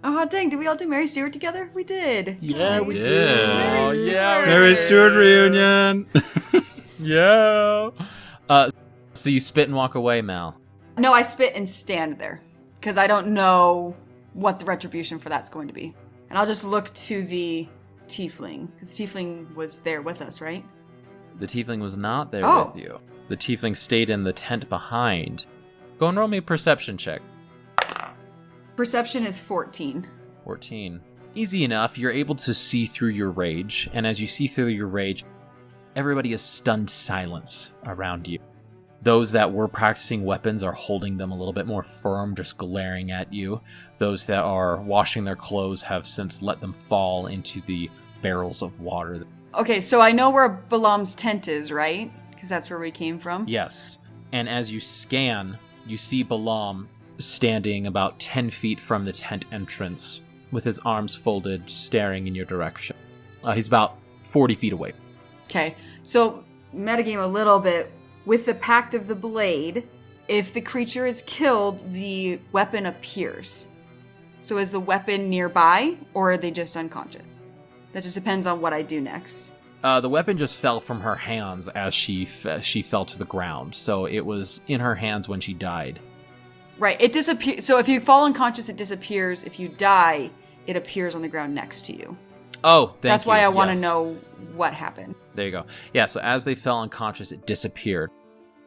Oh, dang, did we all do Mary Stuart together? We did. Yeah, we Nice. did. Mary Stuart. Mary Stuart reunion. Yeah. So you spit and walk away, Mal. No, I spit and stand there. Because I don't know what the retribution for that's going to be. And I'll just look to the tiefling. Because the tiefling was there with us, right? The tiefling was not there Oh. with you. The tiefling stayed in the tent behind. Go and roll me a perception check. Perception is 14. 14. Easy enough. You're able to see through your rage. And as you see through your rage, everybody is stunned silence around you. Those that were practicing weapons are holding them a little bit more firm, just glaring at you. Those that are washing their clothes have since let them fall into the barrels of water. Okay, so I know where Balaam's tent is, right? Because that's where we came from. Yes. And as you scan, you see Balaam standing about 10 feet from the tent entrance with his arms folded, staring in your direction. He's about 40 feet away. Okay, so metagame a little bit. With the Pact of the Blade, if the creature is killed, the weapon appears. So is the weapon nearby, or are they just unconscious? That just depends on what I do next. The weapon just fell from her hands as she fell to the ground, so it was in her hands when she died. Right, it disappears. So if you fall unconscious, it disappears. If you die, it appears on the ground next to you. Oh, That's why I want to Yes. know what happened. There you go. Yeah, so as they fell unconscious, it disappeared.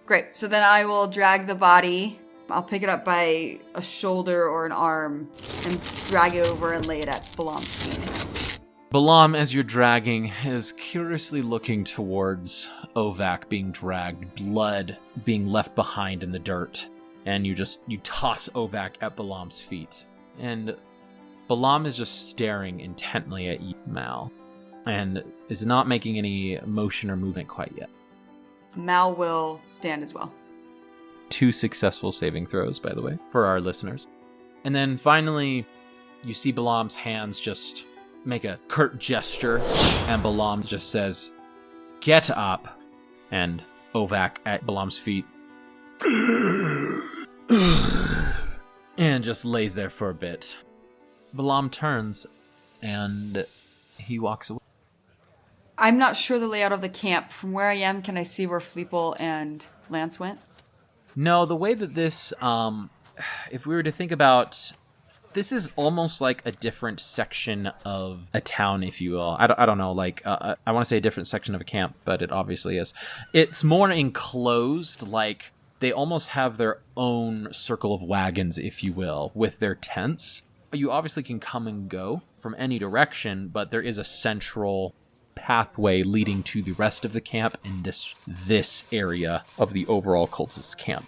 Great, so then I will drag the body. I'll pick it up by a shoulder or an arm and drag it over and lay it at Balam's feet. Balam, as you're dragging, is curiously looking towards Ovak being dragged, blood being left behind in the dirt. And you toss Ovak at Balam's feet. And Balam is just staring intently at you, Mal, and is not making any motion or movement quite yet. Mal will stand as well. 2 successful saving throws, by the way, for our listeners. And then finally, you see Balam's hands just make a curt gesture, and Balam just says, "Get up!" And Ovak at Balam's feet and just lays there for a bit. Balam turns, and he walks away. I'm not sure the layout of the camp. From where I am, can I see where Fleeple and Lance went? No, the way that this, if we were to think about, this is almost like a different section of a town, if you will. I don't know, like, I want to say a different section of a camp, but it obviously is. It's more enclosed, like, they almost have their own circle of wagons, if you will, with their tents. You obviously can come and go from any direction, but there is a central pathway leading to the rest of the camp in this area of the overall cultist camp.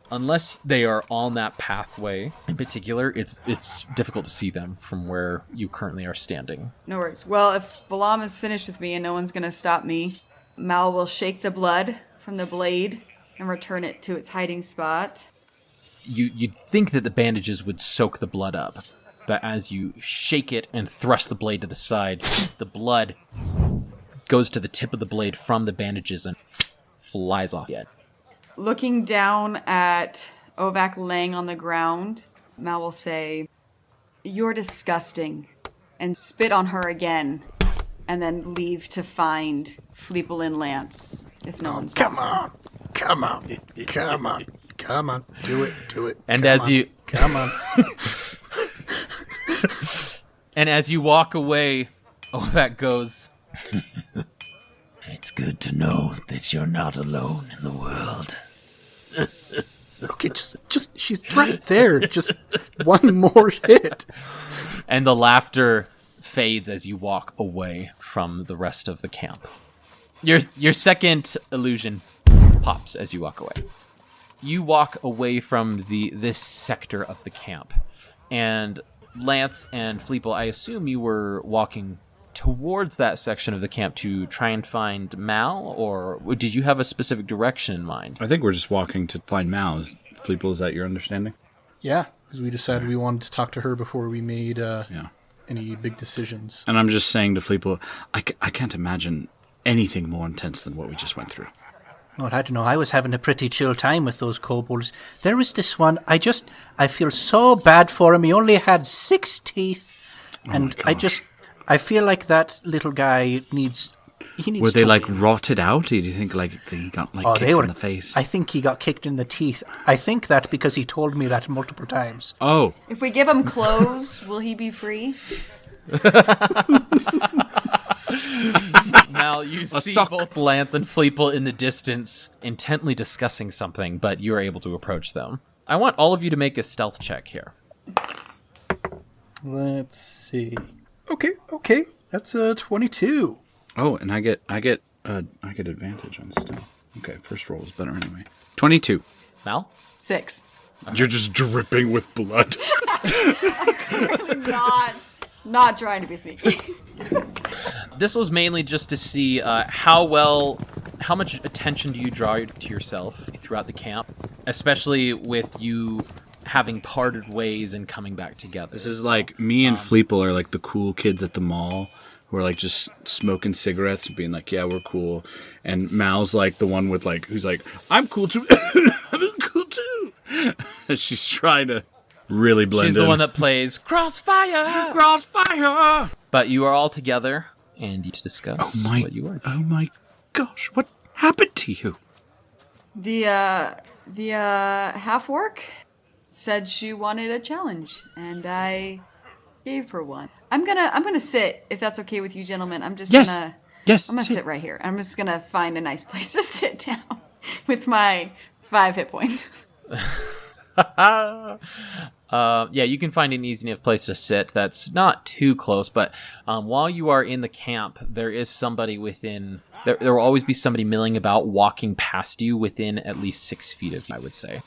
Unless they are on that pathway in particular, it's difficult to see them from where you currently are standing. No worries. Well, if Balam is finished with me and no one's going to stop me, Mal will shake the blood from the blade and return it to its hiding spot. You'd think that the bandages would soak the blood up, but as you shake it and thrust the blade to the side, the blood goes to the tip of the blade from the bandages and flies off the edge. Looking down at Ovak laying on the ground, Mal will say, "You're disgusting," and spit on her again, and then leave to find Fleeple and Lance, if no one's Come on. Come on. Come on. Come on. Do it. And Come as on. you Come on. and as you walk away, Ovak goes, It's good to know that you're not alone in the world. Okay, just she's right there. Just one more hit. and the laughter fades as you walk away from the rest of the camp. Your second illusion pops as you walk away. You walk away from this sector of the camp, and Lance and Fleeple, I assume you were walking towards that section of the camp to try and find Mal, or did you have a specific direction in mind? I think we're just walking to find Mal. Fleeple, is that your understanding? Yeah, because we decided we wanted to talk to her before we made Yeah. any big decisions. And I'm just saying to Fleeple, I can't imagine anything more intense than what we just went through. Lord, I don't know. I was having a pretty chill time with those kobolds. There was this one. I feel so bad for him. He only had 6 teeth, and I feel like that little guy needs. He needs. Were they to like live. rotted out? Or do you think like he got like kicked in the face? I think he got kicked in the teeth. I think that because he told me that multiple times. Oh, If we give him clothes, will he be free? Mal, you see sock. both Lance and Fleeple in the distance, intently discussing something, but you're able to approach them. I want all of you to make a stealth check here. Let's see. Okay. That's 22. oh, and I get advantage on stealth. Okay, first roll is better anyway. 22. Mal? 6. You're just dripping with blood. Not trying to be sneaky. This was mainly just to see how much attention do you draw to yourself throughout the camp, especially with you having parted ways and coming back together. This is like me and Fleeple are like the cool kids at the mall who are like just smoking cigarettes and being like, yeah, we're cool. And Mal's like the one with like, who's like, I'm cool too. I'm cool too. She's trying to really blend in. She's the one that plays Crossfire! Crossfire! But you are all together and you to discuss what you are. Oh my gosh, what happened to you? The half orc said she wanted a challenge, and I gave her one. I'm gonna sit, if that's okay with you, gentlemen. I'm just gonna sit right here. I'm just gonna find a nice place to sit down with my 5 hit points. Yeah, you can find an easy enough place to sit that's not too close, but while you are in the camp, there is somebody within... There will always be somebody milling about, walking past you within at least 6 feet of you, I would say.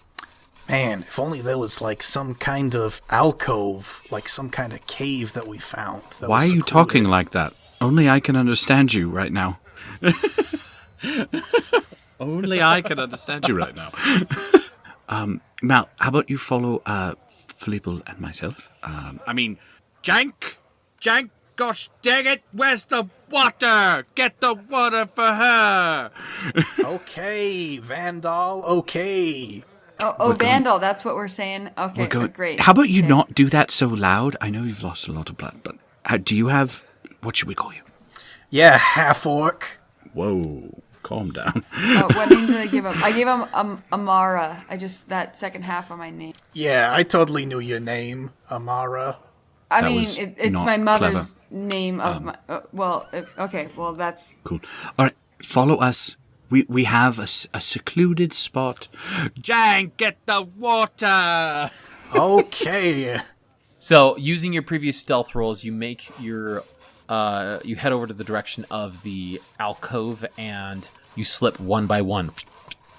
Man, if only there was like some kind of alcove, like some kind of cave that we found. Why are you talking like that? Only I can understand you right now. Only I can understand you right now. Mal, how about you follow Fleeple and myself? Jank, gosh dang it, where's the water? Get the water for her. Okay, Vandal, okay. Vandal, that's what we're saying? Okay, great. How about you not do that so loud? I know you've lost a lot of blood, but do you have... What should we call you? Yeah, half-orc. Whoa, calm down. What name did I give him? I gave him Amara. That second half of my name. Yeah, I totally knew your name, Amara. It's my mother's name of my... okay, well, that's... Cool. All right, follow us. We have a secluded spot. Jank, get the water! Okay. So, using your previous stealth rolls, you make your... you head over to the direction of the alcove, and you slip one by one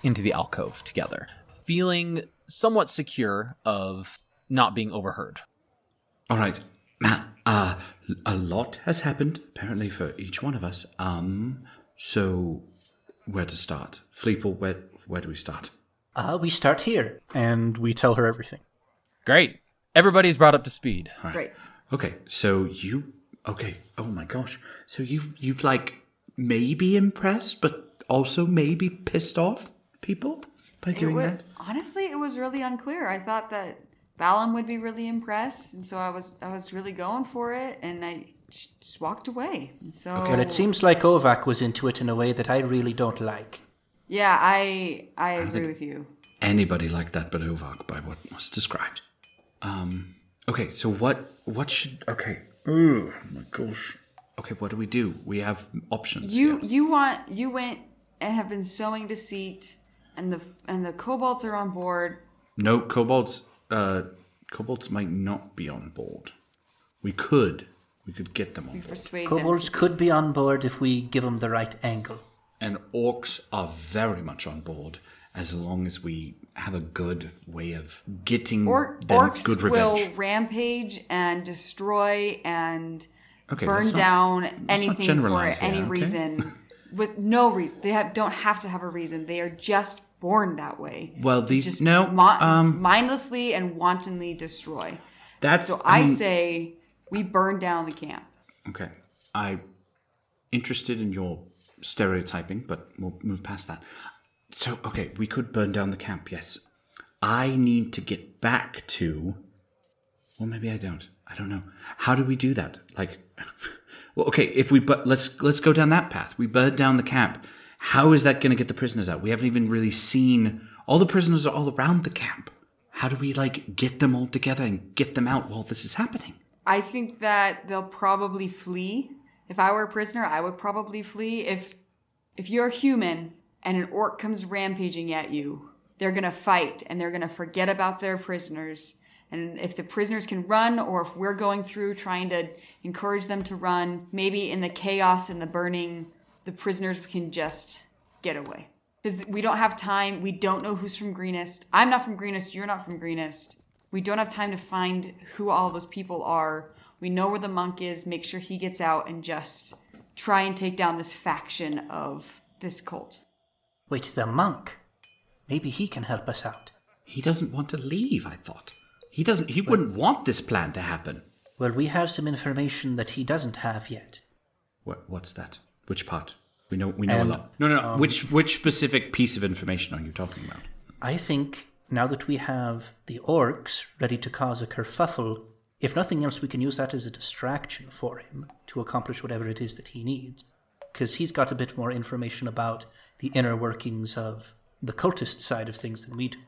into the alcove together, feeling somewhat secure of not being overheard. All right. A lot has happened, apparently, for each one of us. So... Where to start? Fleeple, where do we start? We start here. And we tell her everything. Great. Everybody's brought up to speed. Right. Great. Okay, so you... Okay, oh my gosh. So you've like, maybe impressed, but also maybe pissed off people by doing that? Honestly, it was really unclear. I thought that Balam would be really impressed, and so I was really going for it, and I... just walked away. So Well, it seems like Ovak was into it in a way that I really don't like. Yeah, I agree with you. Anybody like that but Ovak by what was described. Okay, so what should... Okay. Oh my gosh. Okay, what do we do? We have options. You went and have been sowing deceit, and the kobolds are on board. No, kobolds might not be on board. We could get them on board. Kobolds could be on board if we give them the right angle. And orcs are very much on board as long as we have a good way of getting them orcs good revenge. Will rampage and destroy and burn not, down anything for any reason. With no reason. They don't have to have a reason. They are just born that way. Well, these... Just no. mindlessly and wantonly destroy. So I say... we burn down the camp. Okay. I'm interested in your stereotyping, but we'll move past that. So, okay, we could burn down the camp, yes. I need to get back to... Well, maybe I don't. I don't know. How do we do that? Like... Well, okay, let's go down that path. We burn down the camp. How is that going to get the prisoners out? We haven't even really seen... All the prisoners are all around the camp. How do we, get them all together and get them out while this is happening? I think that they'll probably flee. If I were a prisoner, I would probably flee. If you're human and an orc comes rampaging at you, they're going to fight and they're going to forget about their prisoners. And if the prisoners can run, or if we're going through trying to encourage them to run, maybe in the chaos and the burning, the prisoners can just get away. Because we don't have time. We don't know who's from Greenest. I'm not from Greenest. You're not from Greenest. We don't have time to find who all those people are. We know where the monk is, make sure he gets out, and just try and take down this faction of this cult. Wait, the monk? Maybe he can help us out. He doesn't want to leave, I thought. He wouldn't want this plan to happen. Well, we have some information that he doesn't have yet. What's that? Which part? We know a lot. No. Which specific piece of information are you talking about? I think... now that we have the orcs ready to cause a kerfuffle, if nothing else, we can use that as a distraction for him to accomplish whatever it is that he needs. Because he's got a bit more information about the inner workings of the cultist side of things than we do.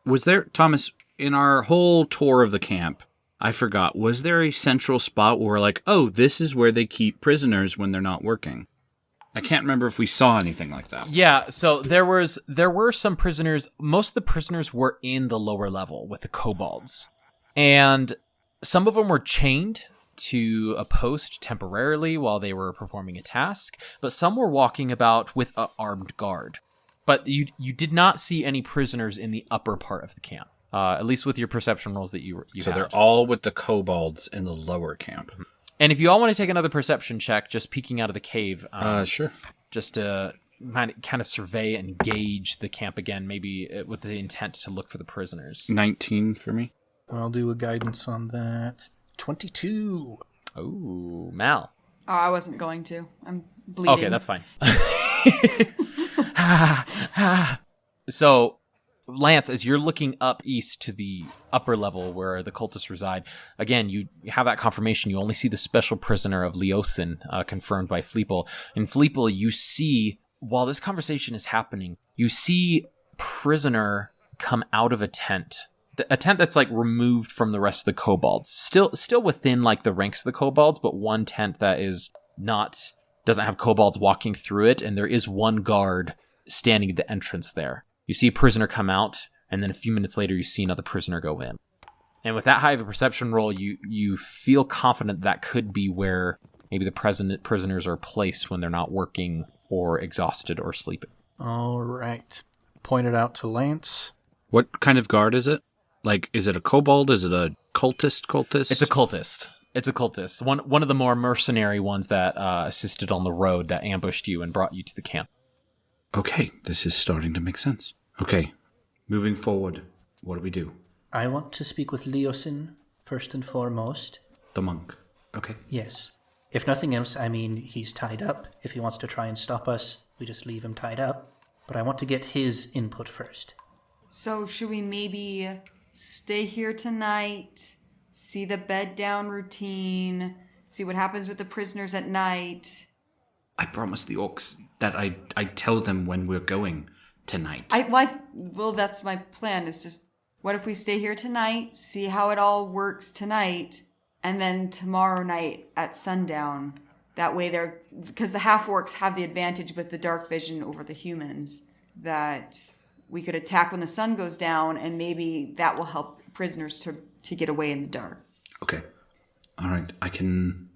Was there, Thomas, in our whole tour of the camp, I forgot, was there a central spot where we're like, oh, this is where they keep prisoners when they're not working? I can't remember if we saw anything like that. Yeah, so there were some prisoners. Most of the prisoners were in the lower level with the kobolds. And some of them were chained to a post temporarily while they were performing a task, but some were walking about with an armed guard. But you did not see any prisoners in the upper part of the camp, at least with your perception rolls that you So had. they're all with the kobolds in the lower camp. And if you all want to take another perception check, just peeking out of the cave, Sure. just to kind of survey and gauge the camp again, maybe with the intent to look for the prisoners. 19 for me. I'll do a guidance on that. 22. Oh, Mal. Oh, I wasn't going to. I'm bleeding. Okay, that's fine. So, Lance, as you're looking up east to the upper level where the cultists reside, again, you have that confirmation. You only see the special prisoner of Leosin, confirmed by Fleeple. In Fleeple, you see, while this conversation is happening, you see prisoner come out of a tent. A tent that's like removed from the rest of the kobolds. Still within like the ranks of the kobolds, but one tent that is doesn't have kobolds walking through it, and there is one guard standing at the entrance there. You see a prisoner come out, and then a few minutes later you see another prisoner go in. And with that high of a perception roll, you feel confident that could be where maybe the prisoners are placed when they're not working or exhausted or sleeping. All right. Point it out to Lance. What kind of guard is it? Like, is it a kobold? Is it a cultist? It's a cultist. It's a cultist. One of the more mercenary ones that assisted on the road that ambushed you and brought you to the camp. Okay, this is starting to make sense. Okay, moving forward, what do we do? I want to speak with Leosin, first and foremost. The monk. Okay. Yes. If nothing else, I mean, he's tied up. If he wants to try and stop us, we just leave him tied up. But I want to get his input first. So should we maybe stay here tonight, see the bed down routine, see what happens with the prisoners at night? I promised the orcs that I'd tell them when we're going tonight. Well, that's my plan, is just, what if we stay here tonight, see how it all works tonight, and then tomorrow night at sundown, that way because the half-orcs have the advantage with the dark vision over the humans, that we could attack when the sun goes down, and maybe that will help prisoners to get away in the dark. Okay. All right. I can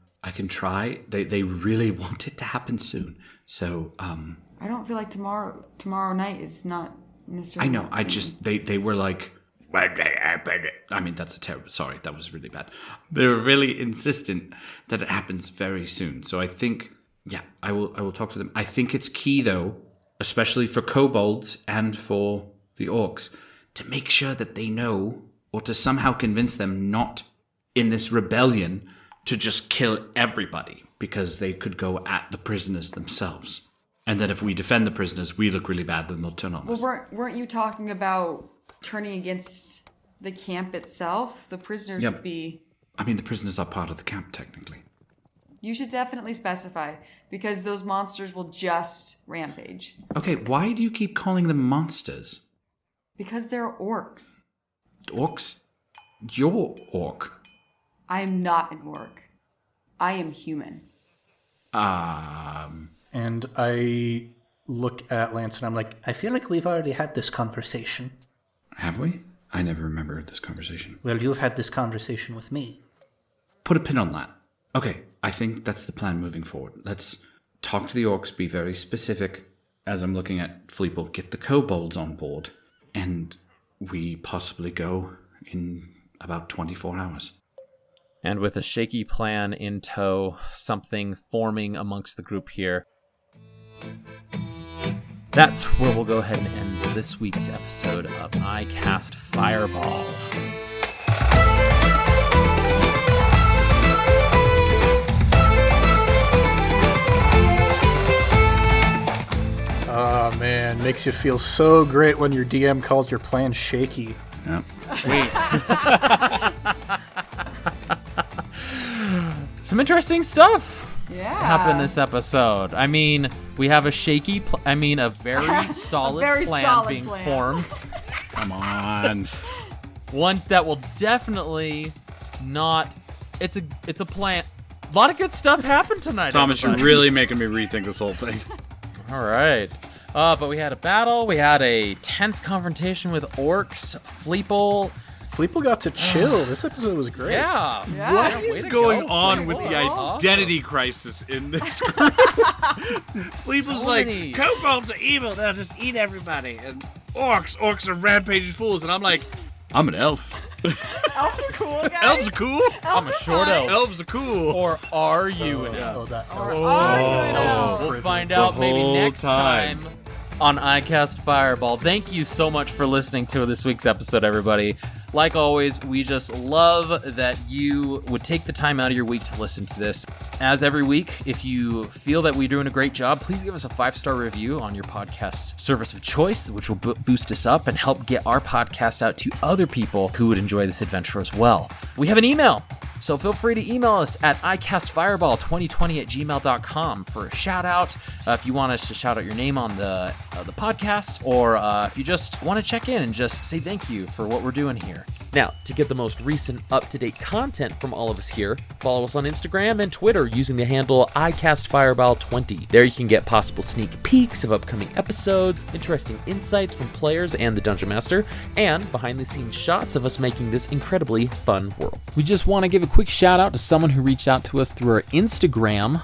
try. They really want it to happen soon. So, I don't feel like tomorrow night is not necessarily. I know. soon. They were like, I mean, that's a terrible, sorry, that was really bad. They were really insistent that it happens very soon. So I think, yeah, I will talk to them. I think it's key though, especially for kobolds and for the orcs, to make sure that they know, or to somehow convince them not in this rebellion to just kill everybody, because they could go at the prisoners themselves. And that if we defend the prisoners, we look really bad, then they'll turn on us. Well, weren't you talking about turning against the camp itself? The prisoners would be... I mean, the prisoners are part of the camp, technically. You should definitely specify, because those monsters will just rampage. Okay, why do you keep calling them monsters? Because they're orcs. Orcs? You're orc. I am not an orc. I am human. And I look at Lance and I'm like, I feel like we've already had this conversation. Have we? I never remember this conversation. Well, you've had this conversation with me. Put a pin on that. Okay, I think that's the plan moving forward. Let's talk to the orcs, be very specific. As I'm looking at Fleeple, get the kobolds on board, and we possibly go in about 24 hours. And with a shaky plan in tow, something forming amongst the group here, that's where we'll go ahead and end this week's episode of I Cast Fireball. oh man, makes you feel so great when your DM calls your plan shaky. Yeah. Wait. some interesting stuff Yeah. happened this episode. I mean, we have a a very solid very plan solid being plan. formed. Come on. One that will definitely not. It's a plan. A lot of good stuff happened tonight. Thomas, you're everybody. really making me rethink this whole thing. All right. But we had a battle. We had a tense confrontation with orcs. Fleeple got to chill. This episode was great. Yeah. Yeah. Way What's to going go, on Fleeple. with the Awesome. identity crisis in this group? Fleeple's So like, many. kobolds are evil, they'll just eat everybody. And orcs are rampaging fools. And I'm like, I'm an elf. Elves are cool, guys. Elves are cool. I'm a short elf. Elves are cool. Or are you an elf? Oh, that. Are you an elf? We'll find out maybe whole next time. time on iCast Fireball. Thank you so much for listening to this week's episode, everybody. Like always, we just love that you would take the time out of your week to listen to this. As every week, if you feel that we're doing a great job, please give us a 5-star review on your podcast service of choice, which will boost us up and help get our podcast out to other people who would enjoy this adventure as well. We have an email, so feel free to email us at icastfireball2020@gmail.com for a shout out. If you want us to shout out your name on the podcast, or if you just want to check in and just say thank you for what we're doing here. Now, to get the most recent up-to-date content from all of us here, follow us on Instagram and Twitter using the handle icastfireball20. There you can get possible sneak peeks of upcoming episodes, interesting insights from players and the Dungeon Master, and behind-the-scenes shots of us making this incredibly fun world. We just want to give a quick shout-out to someone who reached out to us through our Instagram.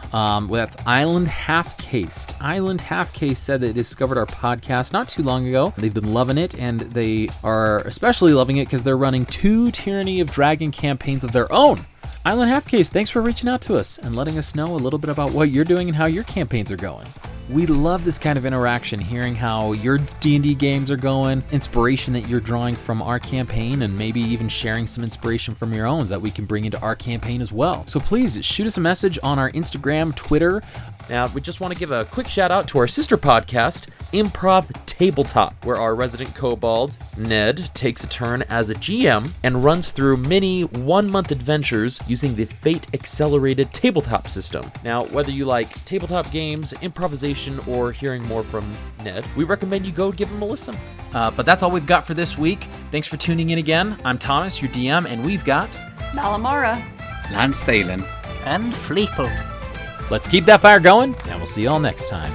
That's Island Half-Cased. Island Half-Cased said they discovered our podcast not too long ago. They've been loving it, and they are especially loving it because they're running 2 Tyranny of Dragon campaigns of their own. Island Half-Case, thanks for reaching out to us and letting us know a little bit about what you're doing and how your campaigns are going. We love this kind of interaction, hearing how your D&D games are going, inspiration that you're drawing from our campaign, and maybe even sharing some inspiration from your own that we can bring into our campaign as well. So please shoot us a message on our Instagram, Twitter. Now, we just want to give a quick shout out to our sister podcast, Improv Tabletop, where our resident kobold, Ned, takes a turn as a GM and runs through mini 1-month adventures using the Fate Accelerated tabletop system. Now, whether you like tabletop games, improvisation, or hearing more from Ned, we recommend you go give him a listen. But that's all we've got for this week. Thanks for tuning in again. I'm Thomas, your DM, and we've got Malamara. Lance Thalen. And Fleeple. Let's keep that fire going, and we'll see you all next time.